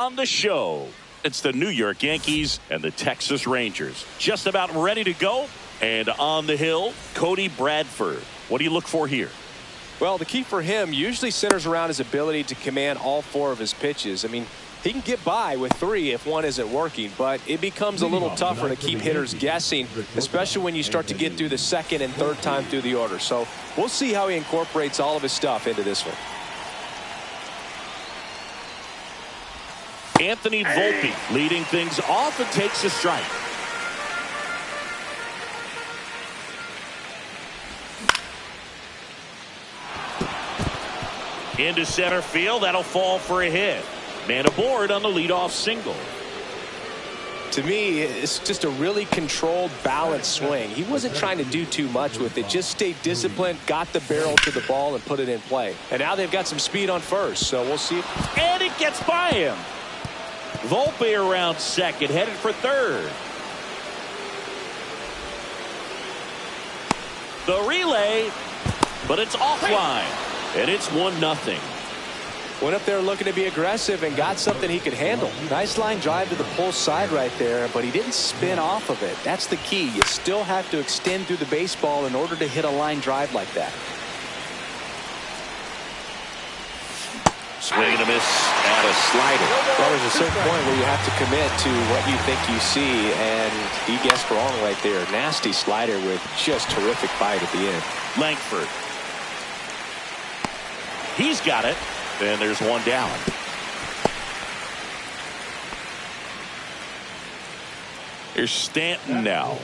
On the show, it's the New York Yankees and the Texas Rangers. Just about ready to go. And on the hill, Cody Bradford. What do you look for here? Well, the key for him usually centers around his ability to command all four of his pitches. I mean, he can get by with three if one isn't working, but it becomes a little tougher to keep hitters guessing, especially when you start to get through the second and third time through the order. So we'll see how he incorporates all of his stuff into this one. Anthony Volpe leading things off and takes a strike. Into center field. That'll fall for a hit. Man aboard on the leadoff single. To me, it's just a really controlled, balanced swing. He wasn't trying to do too much with it. Just stayed disciplined, got the barrel to the ball, and put it in play. And now they've got some speed on first, so we'll see. And it gets by him. Volpe around second, headed for third. The relay, but it's offline, and it's 1-0. Went up there looking to be aggressive and got something he could handle. Nice line drive to the pull side right there, but he didn't spin off of it. That's the key. You still have to extend through the baseball in order to hit a line drive like that. Swing and a miss at a slider. Well, there's a certain point where you have to commit to what you think you see, and he guessed wrong right there. Nasty slider with just terrific bite at the end. Langford. He's got it, and there's one down. Here's Stanton now.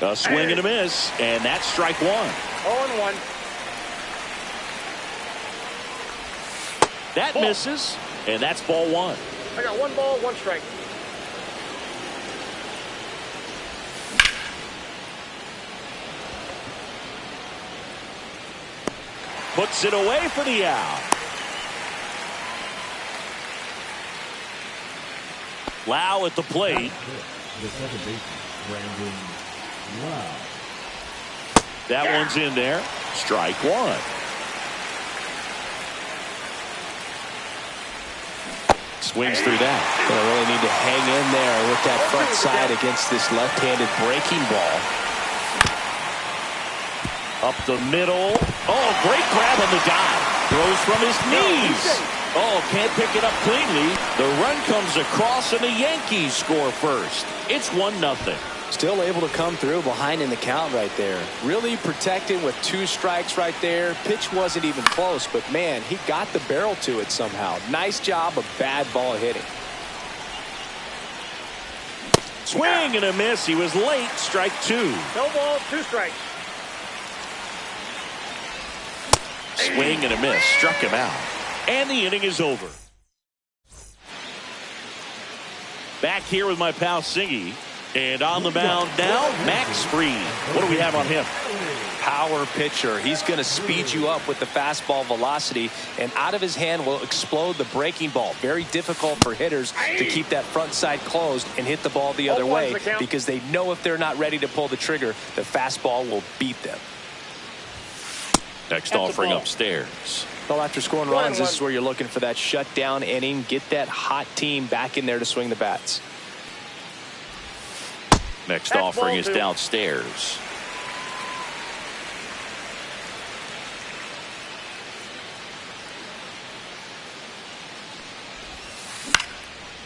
A swing and a miss, and that's strike one. 0-1. That misses, and that's ball one. I got 1 ball, 1 strike. Puts it away for the out. Lau at the plate. The second baseman, Brandon Lau. That one's in there. Strike one. Swings through that. Gonna really need to hang in there with that front side against this left-handed breaking ball. Up the middle. Oh, great grab on the dive. Throws from his knees. Oh, can't pick it up cleanly. The run comes across and the Yankees score first. It's 1-0. Still able to come through behind in the count right there. Really protecting with 2 strikes right there. Pitch wasn't even close, but man, he got the barrel to it somehow. Nice job of bad ball hitting. Swing and a miss. He was late. Strike two. No ball, 2 strikes. Swing and a miss. Struck him out. And the inning is over. Back here with my pal Singy. And on the mound now, Max Fried. What do we have on him? Power pitcher. He's going to speed you up with the fastball velocity, and out of his hand will explode the breaking ball. Very difficult for hitters to keep that front side closed and hit the ball the other way, because they know if they're not ready to pull the trigger, the fastball will beat them. Next offering upstairs. Well, after scoring runs, this is where you're looking for that shutdown inning. Get that hot team back in there to swing the bats. Next offering is downstairs.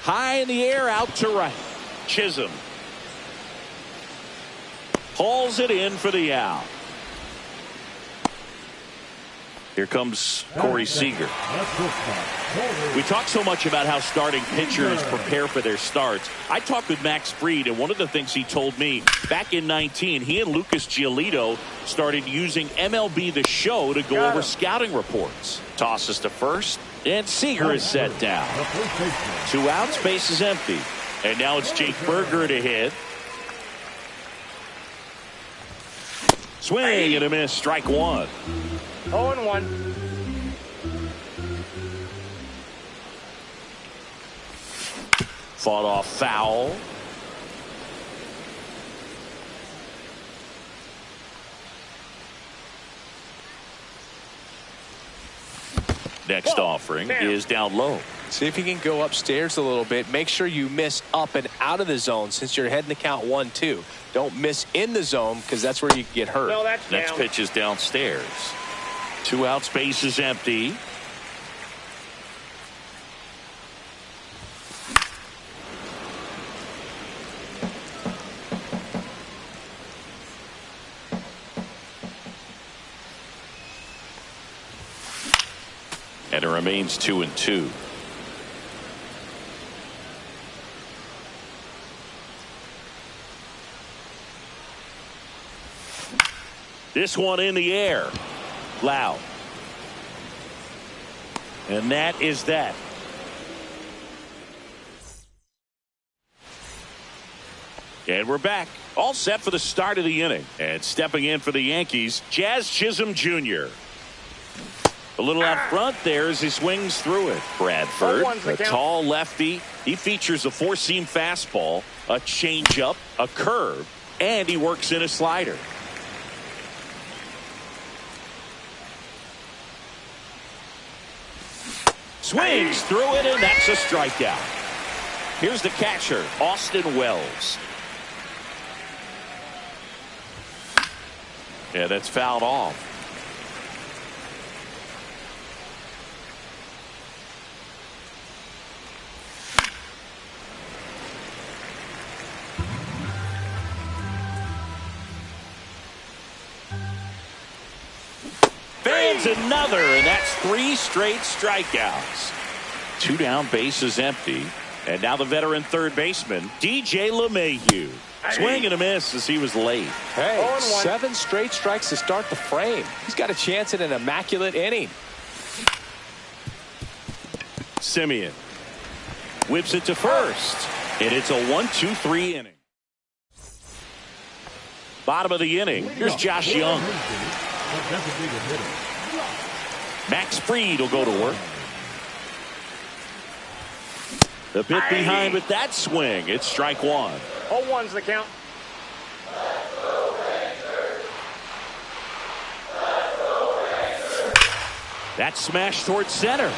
High in the air, out to right. Chisholm hauls it in for the out. Here comes Corey Seager. We talk so much about how starting pitchers prepare for their starts. I talked with Max Fried, and one of the things he told me back in 19, he and Lucas Giolito started using MLB The Show to go over scouting reports. Tosses to first, and Seager is set down. 2 outs, base is empty. And now it's Jake Burger to hit. Swing and a miss, strike one. 0-1. Fought off foul. Next offering is down low. See if you can go upstairs a little bit. Make sure you miss up and out of the zone since you're heading to count 1-2. Don't miss in the zone because that's where you can get hurt. No, that's Next down. pitch is downstairs. 2 out, space is empty. And it remains 2-2. This one in the air. Loud. And that is that. And we're back. All set for the start of the inning. And stepping in for the Yankees, Jazz Chisholm Jr. A little out front there as he swings through it. Bradford, a tall lefty. He features a 4-seam fastball, a changeup, a curve, and he works in a slider. Swings through it, and that's a strikeout. Here's the catcher, Austin Wells. Yeah, that's fouled off. Fans another, and that's 3 straight strikeouts. 2 down, bases empty. And now the veteran third baseman, DJ LeMahieu. Swing and a miss as he was late. Hey, 7 straight strikes to start the frame. He's got a chance at an immaculate inning. Simeon whips it to first, and it's a 1-2-3 inning. Bottom of the inning, here's Josh Young. Max Fried will go to work. The bit behind with that swing. It's strike 1. 0-1's the count. That smash towards center.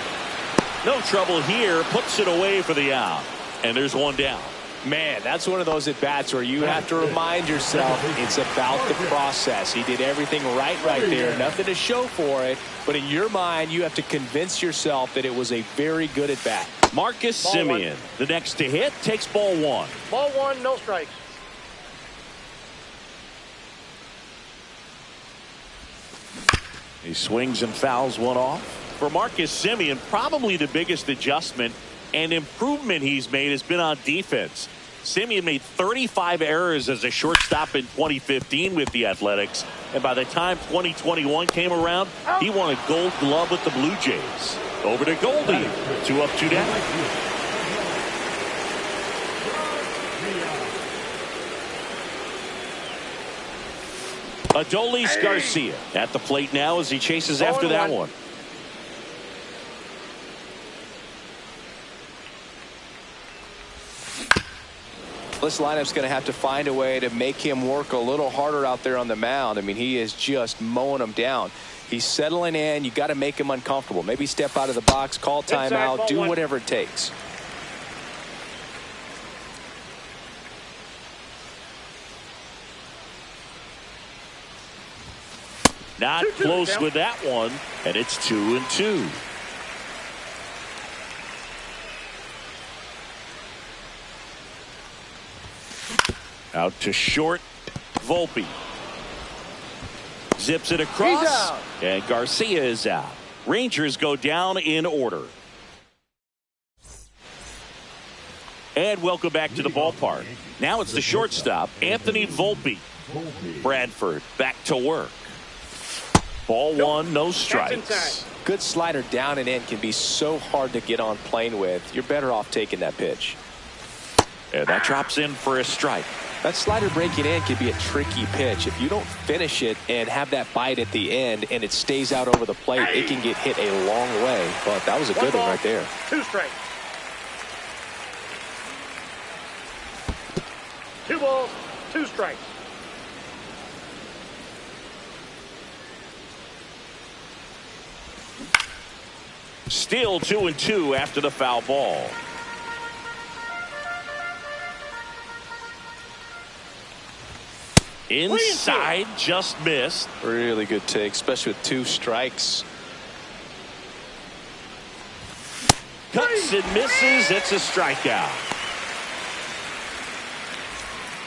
No trouble here. Puts it away for the out. And there's 1 down. Man, that's one of those at-bats where you have to remind yourself it's about the process. He did everything right there. Nothing to show for it. But in your mind, you have to convince yourself that it was a very good at-bat. Marcus Simeon, the next to hit, takes ball 1. Ball 1, no strikes. He swings and fouls 1 off. For Marcus Simeon, probably the biggest adjustment and improvement he's made has been on defense. Simeon made 35 errors as a shortstop in 2015 with the Athletics. And by the time 2021 came around, he won a Gold Glove with the Blue Jays. Over to Goldie. 2 up, 2 down. Adolis Garcia at the plate now as he chases after that one. This lineup's going to have to find a way to make him work a little harder out there on the mound. I mean, he is just mowing them down. He's settling in. You got to make him uncomfortable. Maybe step out of the box, call timeout, do whatever it takes. Not close with that one, and it's 2-2. Out to short, Volpe. Zips it across, and Garcia is out. Rangers go down in order. And welcome back to the ballpark. Now it's the shortstop, Anthony Volpe. Bradford back to work. Ball 1, no strikes. Good slider down and in can be so hard to get on plane with. You're better off taking that pitch. And that drops in for a strike. That slider breaking in can be a tricky pitch. If you don't finish it and have that bite at the end and it stays out over the plate, it can get hit a long way. But that was a good one right there. 2 strikes. 2 balls, 2 strikes. Still 2-2 after the foul ball. Inside, just missed. Really good take, especially with 2 strikes. Cuts and misses. It's a strikeout.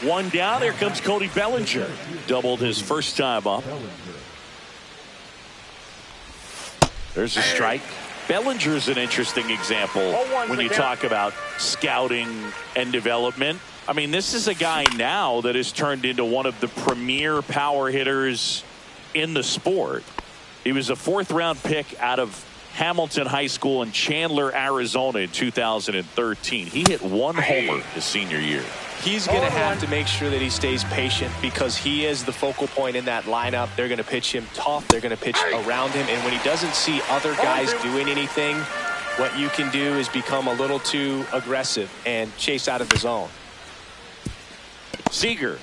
1 down. Here comes Cody Bellinger. Doubled his first time up. There's a strike. Bellinger's an interesting example when you talk about scouting and development. I mean, this is a guy now that has turned into one of the premier power hitters in the sport. He was a 4th-round pick out of Hamilton High School in Chandler, Arizona in 2013. He hit 1 homer his senior year. He's going to have to make sure that he stays patient because he is the focal point in that lineup. They're going to pitch him tough. They're going to pitch around him. And when he doesn't see other guys doing anything, what you can do is become a little too aggressive and chase out of the zone. Seager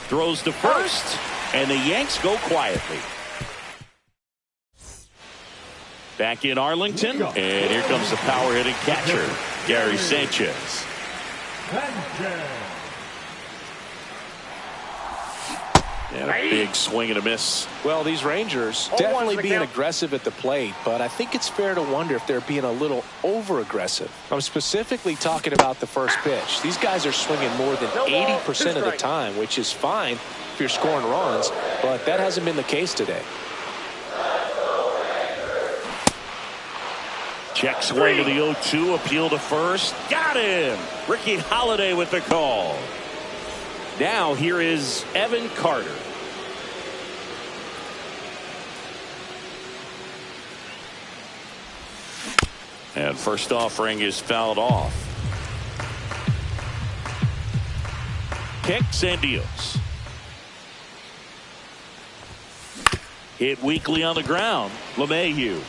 throws to first, and the Yanks go quietly. Back in Arlington, and here comes the power-hitting catcher, Gary Sanchez. And a big swing and a miss. Well, these Rangers definitely being aggressive at the plate, but I think it's fair to wonder if they're being a little over-aggressive. I'm specifically talking about the first pitch. These guys are swinging more than 80% of the time, which is fine if you're scoring runs, but that hasn't been the case today. Check swing to the 0-2, appeal to first. Got him! Ricky Holiday with the call. Now here is Evan Carter. And first offering is fouled off. Kicks and deals. Hit weakly on the ground. LeMahieu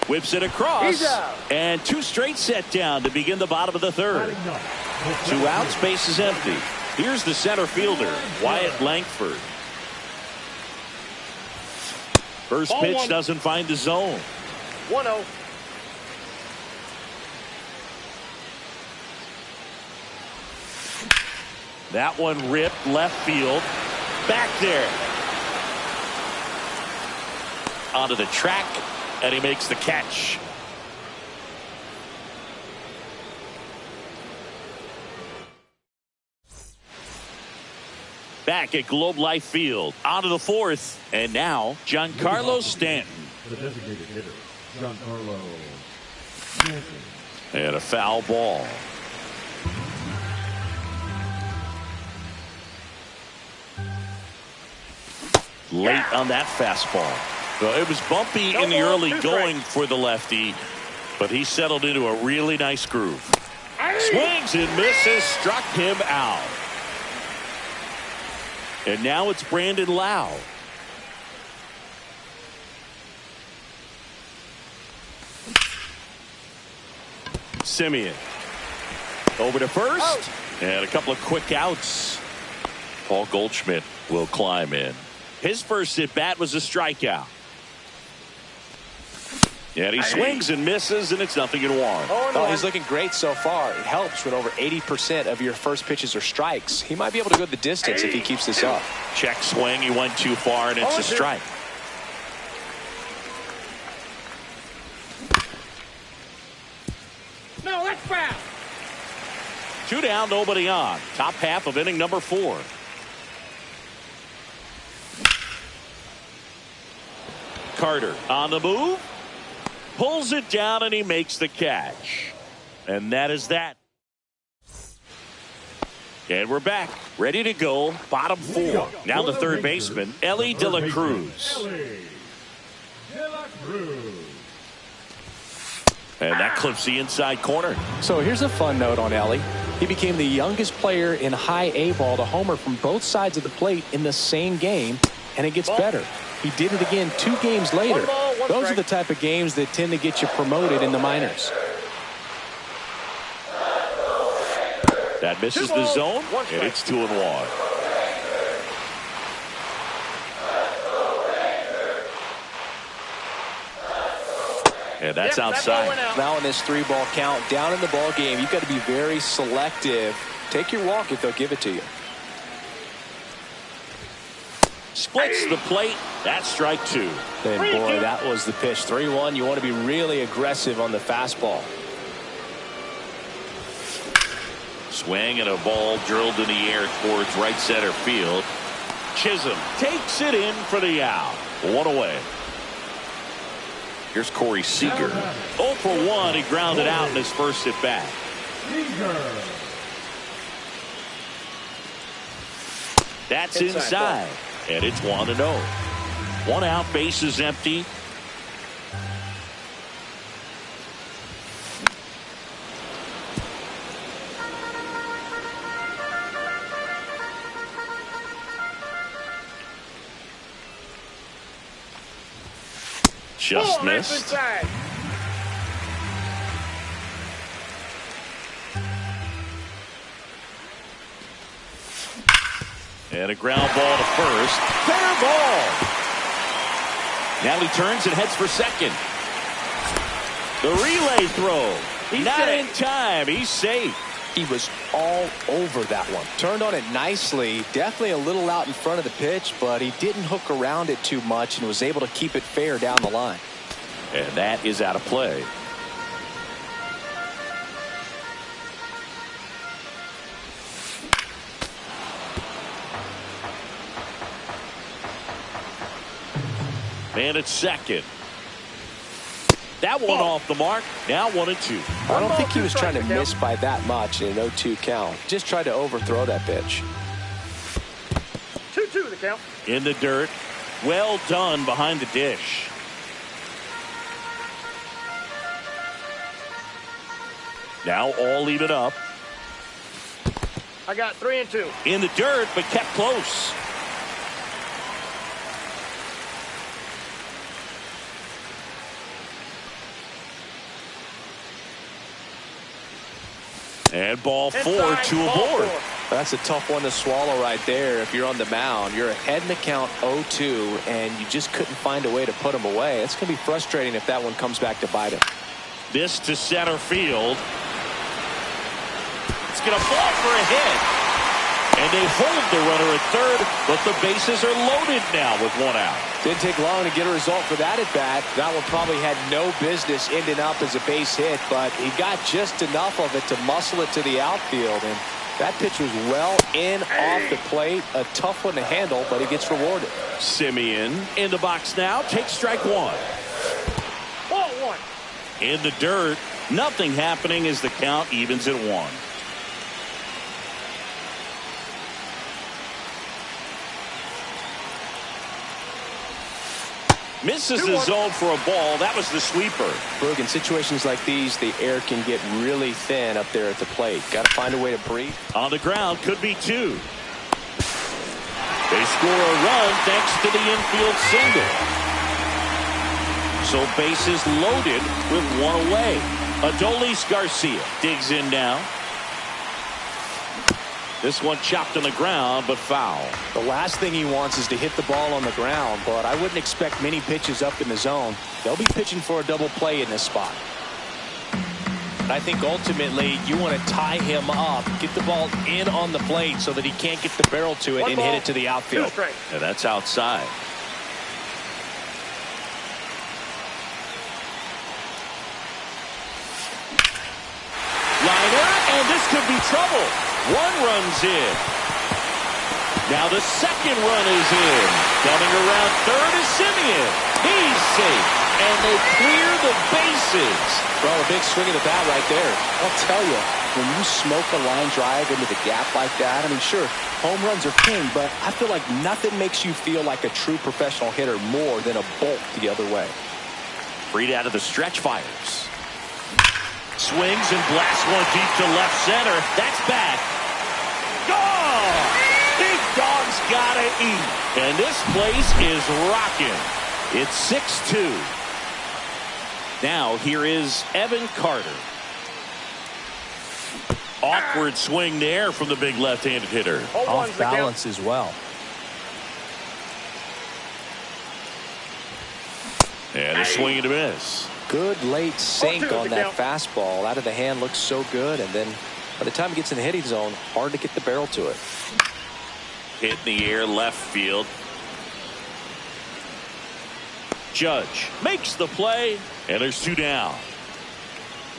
whips it across, and 2 straight set down to begin the bottom of the 3rd. 2 outs, base is empty. Here's the center fielder, Wyatt Langford. First pitch doesn't find the zone. 1-0. That one ripped left field. Back there. Onto the track, and he makes the catch. Back at Globe Life Field, onto the 4th, and now Giancarlo Stanton. The designated hitter, Giancarlo Stanton. And a foul ball. Late on that fastball. Well, it was bumpy in the early going for the lefty, but he settled into a really nice groove. Swings and misses, struck him out. And now it's Brandon Lau. Simeon over to first, and a couple of quick outs. Paul Goldschmidt will climb in. His first at bat was a strikeout. And he swings and misses, and it's 0-1. Oh, he's looking great so far. It helps when over 80% of your first pitches are strikes. He might be able to go the distance if he keeps this up. Check swing. He went too far, and it's a strike. No, that's foul. 2 down, nobody on. Top half of inning number 4. Carter on the move. Pulls it down, and he makes the catch. And that is that. And we're back, ready to go. Bottom 4. Now the third baseman, Elly De La Cruz. And that clips the inside corner. So here's a fun note on Elly. He became the youngest player in high A ball to homer from both sides of the plate in the same game, and it gets better. He did it again 2 games later. Those are the type of games that tend to get you promoted in the minors. That misses the zone, and it's 2-1. And that's Yep, that ball outside. went out. Now in this 3-ball count, down in the ball game, you've got to be very selective. Take your walk if they'll give it to you. Splits the plate. That's strike 2. And boy, that was the pitch. 3-1. You want to be really aggressive on the fastball. Swing and a ball drilled in the air towards right center field. Chisholm takes it in for the out. 1 away. Here's Corey Seager. 0 for 1. He grounded out in his first at bat. That's inside. And it's 1-0. 1 out, bases empty. Just Oh, that's missed. inside. And a ground ball to first. Fair ball. Now he turns and heads for second. The relay throw. Not in time. He's safe. He was all over that one. Turned on it nicely. Definitely a little out in front of the pitch, but he didn't hook around it too much and was able to keep it fair down the line. And that is out of play. Man at second. That one off the mark. Now 1-2. I don't think he was trying to miss by that much in an 0-2 count. Just tried to overthrow that pitch. 2-2 the count. In the dirt. Well done behind the dish. Now all even up. I got 3 and 2. In the dirt, but kept close. And ball 4, Inside, 2 ball aboard. 4. That's a tough one to swallow right there. If you're on the mound, you're ahead in the count 0-2, and you just couldn't find a way to put him away. It's going to be frustrating if that one comes back to bite him. This to center field. It's going to fall for a hit. And they hold the runner at third, but the bases are loaded now with 1 out. Didn't take long to get a result for that at bat. That one probably had no business ending up as a base hit, but he got just enough of it to muscle it to the outfield. And that pitch was well in off the plate. A tough one to handle, but he gets rewarded. Simeon in the box now. Takes strike 1. Ball 1. In the dirt. Nothing happening as the count evens at 1. Misses the zone for a ball. That was the sweeper. Boog, in situations like these, the air can get really thin up there at the plate. Got to find a way to breathe. On the ground, could be 2. They score a run thanks to the infield single. So bases loaded with 1 away. Adolis Garcia digs in now. This one chopped on the ground, but foul. The last thing he wants is to hit the ball on the ground, but I wouldn't expect many pitches up in the zone. They'll be pitching for a double play in this spot. I think ultimately you want to tie him up, get the ball in on the plate so that he can't get the barrel to it 1 and ball, hit it to the 2 outfield. strikes. And that's outside. Liner, and this could be trouble. 1 run's in. Now the second run is in. Coming around third is Simeon. He's safe. And they clear the bases. Well, a big swing of the bat right there. I'll tell you, when you smoke a line drive into the gap like that, I mean, sure, home runs are king, but I feel like nothing makes you feel like a true professional hitter more than a bolt the other way. Reed out of the stretch fires. Swings and blasts one deep to left center. That's back. Gone! Big dog's gotta eat. And this place is rocking. It's 6-2. Now here is Evan Carter. Awkward swing there from the big left-handed hitter. 0-1's Off the count. balance as well. And a swing and a miss. Good late sink 0-2 on that count. fastball. Out of the hand, looks so good, and then by the time it gets in the hitting zone, hard to get the barrel to it. Hit in the air, left field. Judge makes the play, and there's 2 down.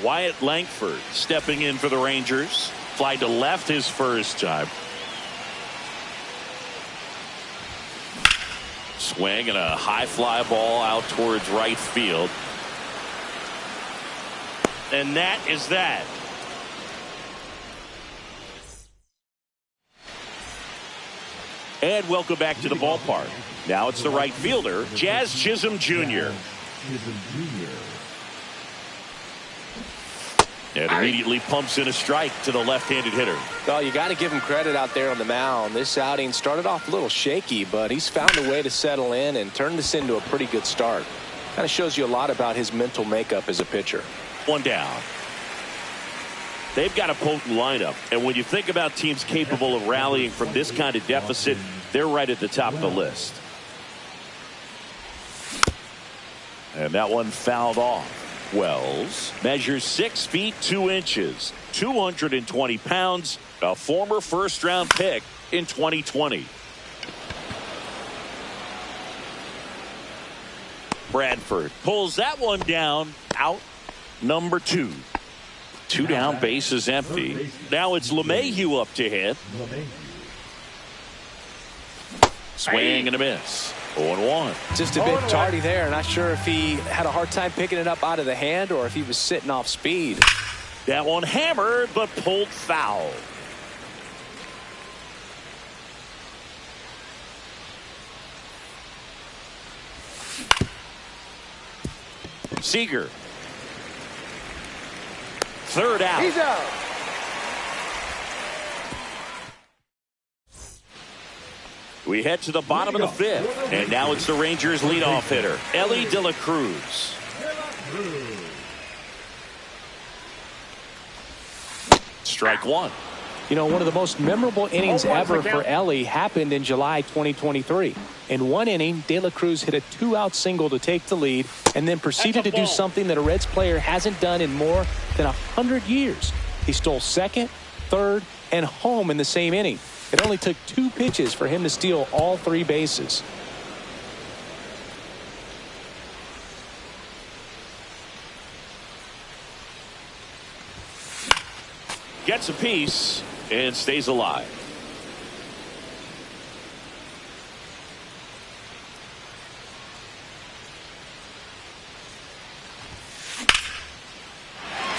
Wyatt Langford stepping in for the Rangers. Fly to left his first time. Swing and a high fly ball out towards right field. And that is that. And welcome back to the ballpark. Now it's the right fielder, Jazz Chisholm Jr. Chisholm Jr. And immediately pumps in a strike to the left-handed hitter. Well, you got to give him credit out there on the mound. This outing started off a little shaky, but he's found a way to settle in and turn this into a pretty good start. Kind of shows you a lot about his mental makeup as a pitcher. 1 down. They've got a potent lineup, and when you think about teams capable of rallying from this kind of deficit, they're right at the top of the list. And that one fouled off. Wells measures 6 feet 2 inches, 220 pounds, a former first-round pick in 2020. Bradford pulls that one down, out number 2. 2 down, base is empty. Now it's LeMahieu up to hit. Swing and a miss. 0-1. Just a bit tardy there. Not sure if he had a hard time picking it up out of the hand or if he was sitting off speed. That one hammered but pulled foul. Seager. 3rd out. He's out. We head to the bottom of the 5th, and now it's the Rangers leadoff hitter, Elly De La Cruz. Strike 1. You know, one of the most memorable innings ever for Elly happened in July 2023. In one inning, De La Cruz hit a 2-out single to take the lead and then proceeded to do something that a Reds player hasn't done in more than 100 years. He stole second, third, and home in the same inning. It only took 2 pitches for him to steal all 3 bases. Gets a piece and stays alive.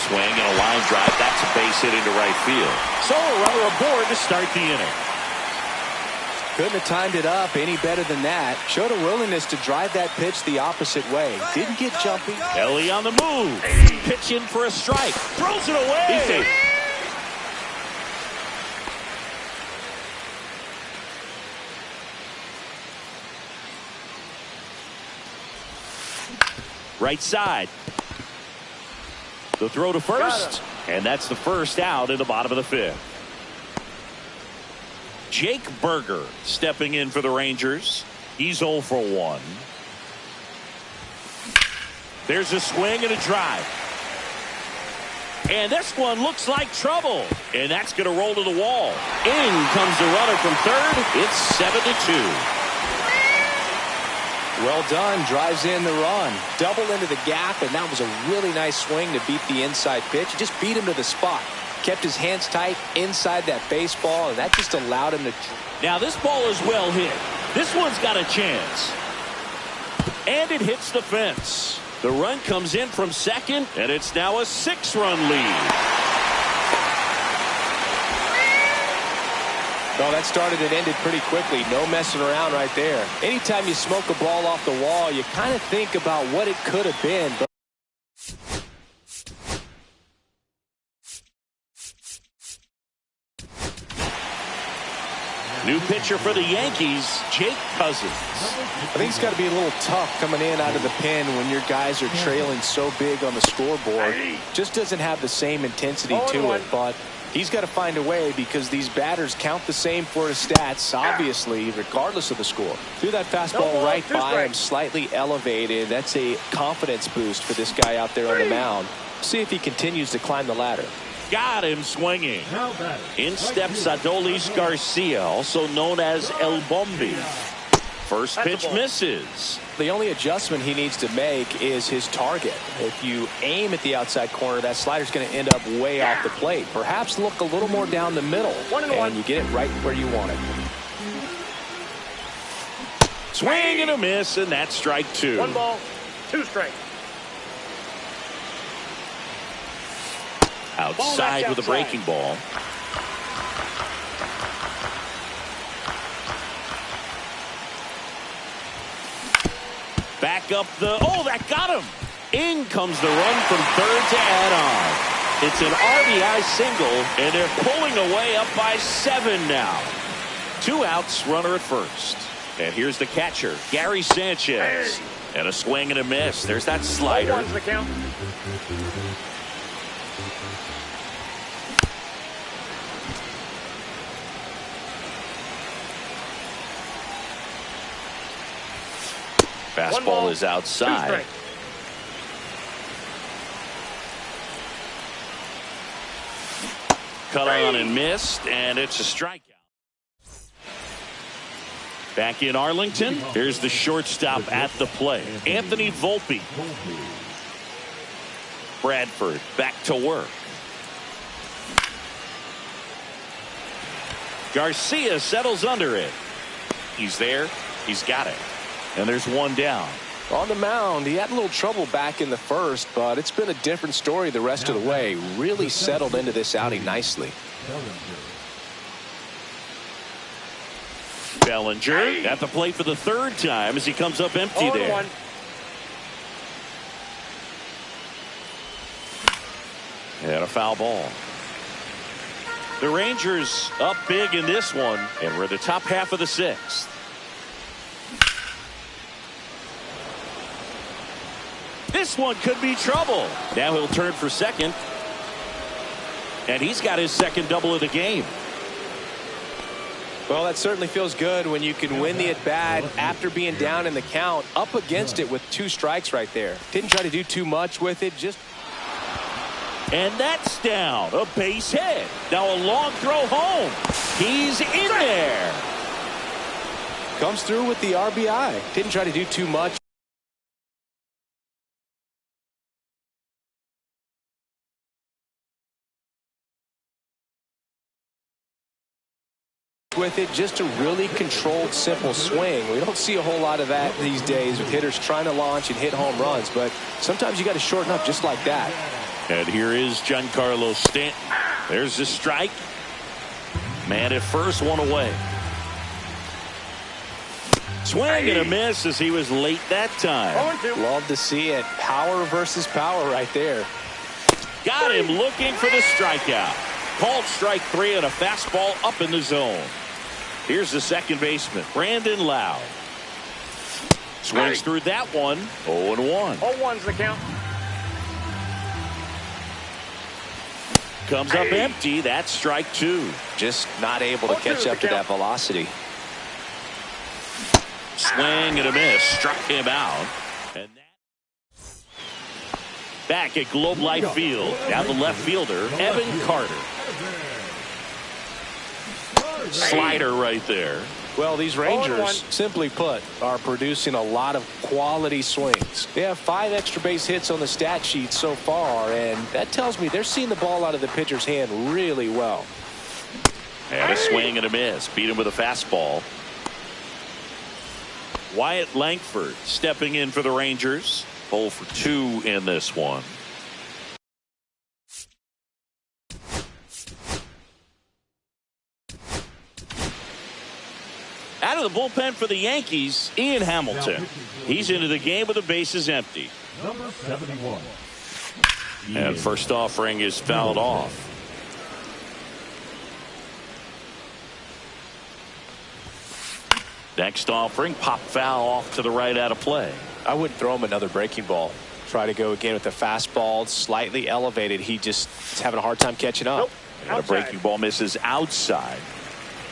Swing and a line drive. That's a base hit into right field. So a runner aboard to start the inning. Couldn't have timed it up any better than that. Showed a willingness to drive that pitch the opposite way. Didn't get jumpy. Elly on the move. Pitch in for a strike. Throws it away. He's safe. Right side. The throw to first. And that's the first out in the bottom of the 5th. Jake Burger stepping in for the Rangers. He's 0 for 1. There's a swing and a drive. And this one looks like trouble. And that's going to roll to the wall. In comes the runner from third. It's 7-2. Well done. Drives in the run. Double into the gap, and that was a really nice swing to beat the inside pitch. He just beat him to the spot. Kept his hands tight inside that baseball, and that just allowed him to. Now this ball is well hit. This one's got a chance. And it hits the fence. The run comes in from second, and it's now a 6-run lead. Well, that started and ended pretty quickly. No messing around right there. Anytime you smoke a ball off the wall, you kind of think about what it could have been. But new pitcher for the Yankees, Jake Cousins. I think it's got to be a little tough coming in out of the pen when your guys are trailing so big on the scoreboard. Just doesn't have the same intensity to it, but He's got to find a way because these batters count the same for his stats, obviously, regardless of the score. Threw that fastball right by him, slightly elevated. That's a confidence boost for this guy out there on the mound. See if he continues to climb the ladder. Got him swinging. In steps Adolis Garcia, also known as El Bombi. First pitch misses. The only adjustment he needs to make is his target. If you aim at the outside corner, that slider's going to end up way off the plate. Perhaps look a little more down the middle, and you get it right where you want it. Swing and a miss, and that's strike two. 1 ball, 2 strikes. Outside with a breaking ball. Back up the, that got him. In comes the run from third to add on. It's an RBI single, and they're pulling away up by 7 now. 2 outs, runner at first. And here's the catcher, Gary Sanchez. And a swing and a miss. There's that slider. 0-1's the count. Fastball is outside. Cut on and missed, and it's a strikeout. Back in Arlington, here's the shortstop at the plate, Anthony Volpe. Bradford back to work. Garcia settles under it. He's there. He's got it. And there's 1 down. On the mound, he had a little trouble back in the first, but it's been a different story the rest of the way. Really settled into this outing nicely. Bellinger at the plate for the 3rd time as he comes up empty there. 1. And a foul ball. The Rangers up big in this one, and we're at the top half of the 6th. This one could be trouble. Now he'll turn for second. And he's got his 2nd double of the game. Well, that certainly feels good when you can win the at-bat after being down in the count, up against it with 2 strikes right there. Didn't try to do too much with it, just... And that's down. A base hit. Now a long throw home. He's in there. Comes through with the RBI. Didn't try to do too much with it, just a really controlled, simple swing. We don't see a whole lot of that these days with hitters trying to launch and hit home runs, but sometimes you got to shorten up just like that. And here is Giancarlo Stanton. There's the strike. Man at first, 1 away. Swing and a miss as he was late that time. Love to see it. Power versus power right there. Got him looking for the strikeout. Called strike 3 and a fastball up in the zone. Here's the second baseman, Brandon Lowe. Swings through that one. 0-1. 0-1's the count. Comes up empty. That's strike 2. Just not able to catch up to that velocity. Swing and a miss. Struck him out. And that... Back at Globe Life Field. Down the left fielder, Evan Carter. Slider right there. Well, these Rangers, simply put, are producing a lot of quality swings. They have 5 extra base hits on the stat sheet so far, and that tells me they're seeing the ball out of the pitcher's hand really well. And a swing and a miss. Beat him with a fastball. Wyatt Langford stepping in for the Rangers. 0 for 2 in this one. Out of the bullpen for the Yankees, Ian Hamilton. He's into the game with the bases empty. Number 71. And first offering is fouled off. Next offering, pop foul off to the right out of play. I wouldn't throw him another breaking ball. Try to go again with the fastball, slightly elevated. He just is having a hard time catching up. Nope. And a breaking ball misses outside.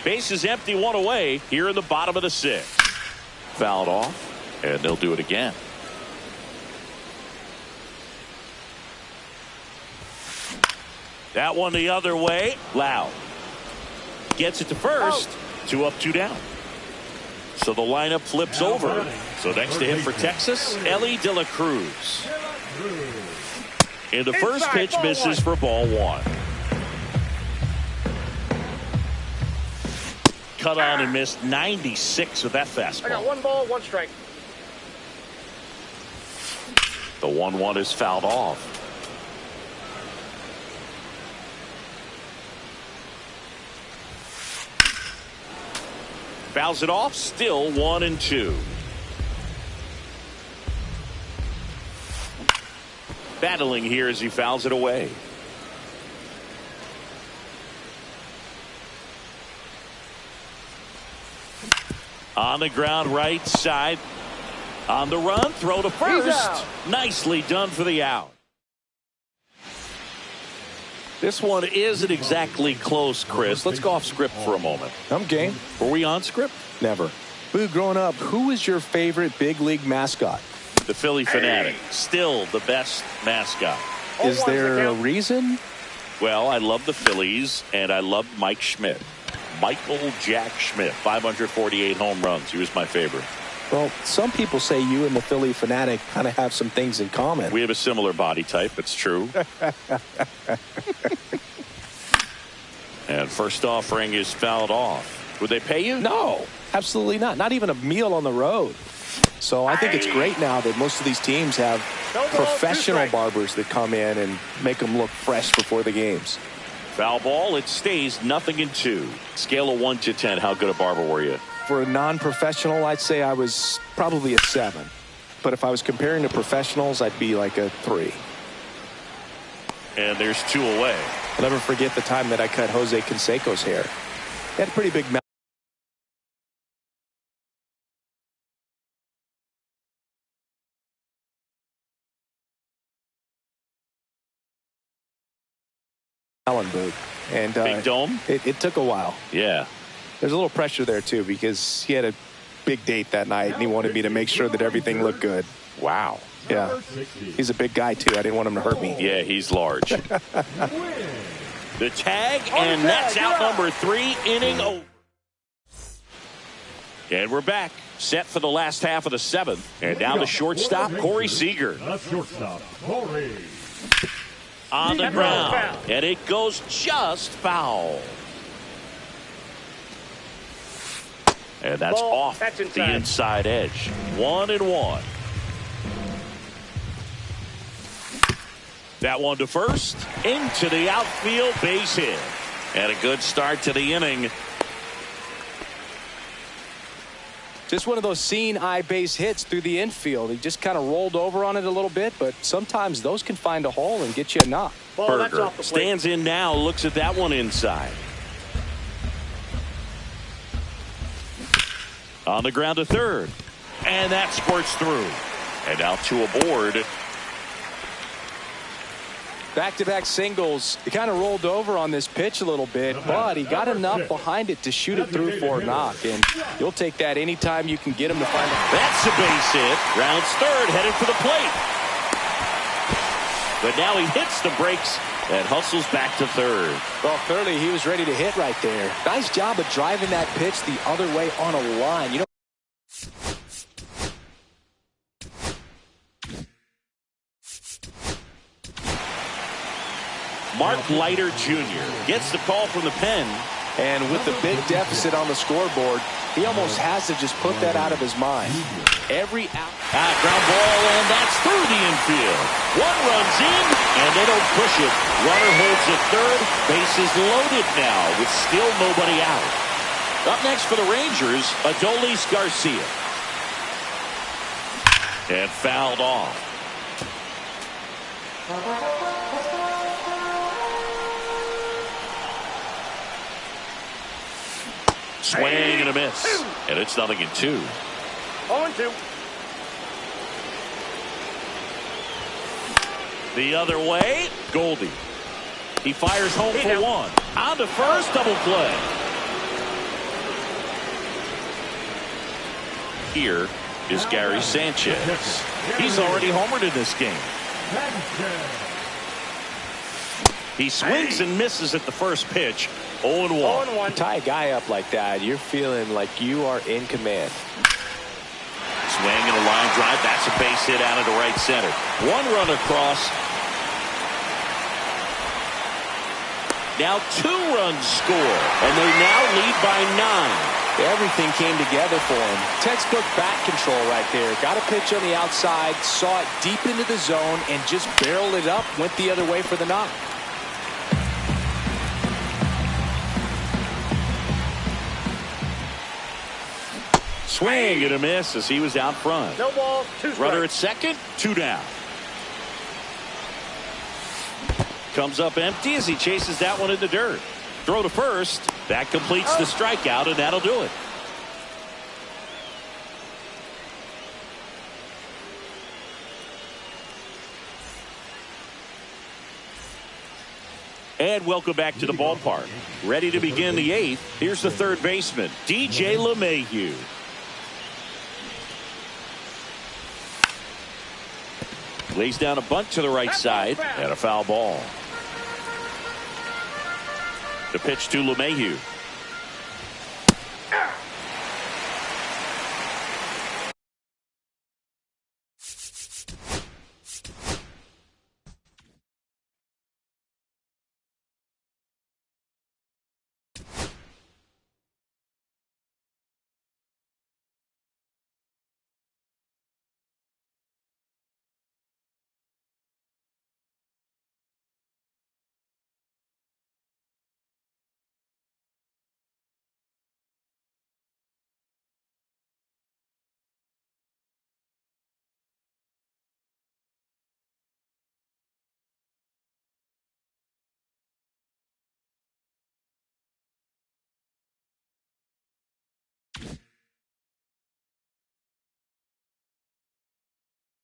Base is empty, one away here in the bottom of the sixth. Fouled off, and they'll do it again. That one the other way. Loud gets it to first. 2 up, 2 down. So the lineup flips over. So next to him for Texas, Elly De La Cruz. And the first pitch misses for ball 1. Cut on and missed 96 with that fastball. I got 1 ball, 1 strike. The 1-1 is fouled off. Fouls it off, still 1-2. Battling here as he fouls it away. On the ground, right side. On the run, throw to first. Nicely done for the out. This one isn't exactly close, Chris. Let's go off script for a moment. I'm game. Were we on script? Never. Boo, growing up, who was your favorite big league mascot? The Philly Fanatic. Still the best mascot. Is there a reason? Well, I love the Phillies, and I love Mike Schmidt. Michael Jack Schmidt, 548 home runs. He was my favorite. Well, some people say you and the Philly Fanatic kind of have some things in common. We have a similar body type. It's true. And first offering is fouled off. Would they pay you? No, absolutely not. Not even a meal on the road. So I think it's great now that most of these teams have professional barbers that come in and make them look fresh before the games. Foul ball. It stays 0-2. Scale of 1 to 10. How good a barber were you? For a non-professional, I'd say I was probably a 7. But if I was comparing to professionals, I'd be like a 3. And there's 2 away. I'll never forget the time that I cut Jose Canseco's hair. He had a pretty big melon boot. And big dome? It took a while. Yeah. There's a little pressure there, too, because he had a big date that night, and he wanted me to make sure that everything looked good. Wow. Yeah. He's a big guy, too. I didn't want him to hurt me. Yeah, he's large. The tag, and that's out number 3, inning over. And we're back. Set for the last half of the 7th. And now the shortstop, Corey Seager. On the ground. And it goes just foul. And that's off the inside edge. 1-1. That one to first. Into the outfield, base hit. And a good start to the inning. Just one of those seeing eye base hits through the infield. He just kind of rolled over on it a little bit, but sometimes those can find a hole and get you a knock. Berger stands in now, looks at that one inside. On the ground to third. And that squirts through. And now 2 aboard. Back-to-back singles. He kind of rolled over on this pitch a little bit, but he got enough behind it to shoot it through for a knock. And you'll take that anytime you can get him to find it. That's a base hit. Rounds third, headed for the plate. But now he hits the brakes and hustles back to third. Well, clearly he was ready to hit right there. Nice job of driving that pitch the other way on a line. You know, Mark Leiter Jr. gets the call from the pen. And with the big deficit on the scoreboard, he almost has to just put that out of his mind. Every out. Ground ball, and that's through the infield. One runs in, and they don't push it. Runner holds at third. Base is loaded now with still nobody out. Up next for the Rangers, Adolis Garcia. And fouled off. Swing and a miss. And it's 0-2. 0-2. The other way, Goldie. He fires home for one. On to first, double play. Here is Gary Sanchez. He's already homered in this game. He swings and misses at the first pitch. 0-1. Tie a guy up like that, you're feeling like you are in command. Swing and a line drive. That's a base hit out into right center. One run across. Now 2 runs score, and they now lead by 9. Everything came together for him. Textbook bat control right there. Got a pitch on the outside, saw it deep into the zone, and just barreled it up, went the other way for the knock. Swing and a miss as he was out front. No ball, 2 strikes. Runner at second, 2 down. Comes up empty as he chases that one in the dirt. Throw to first. That completes the strikeout, and that'll do it. And welcome back to the ballpark. Ready to begin the 8th. Here's the third baseman, DJ LeMahieu. Lays down a bunt to the right side and a foul ball. The pitch to LeMahieu.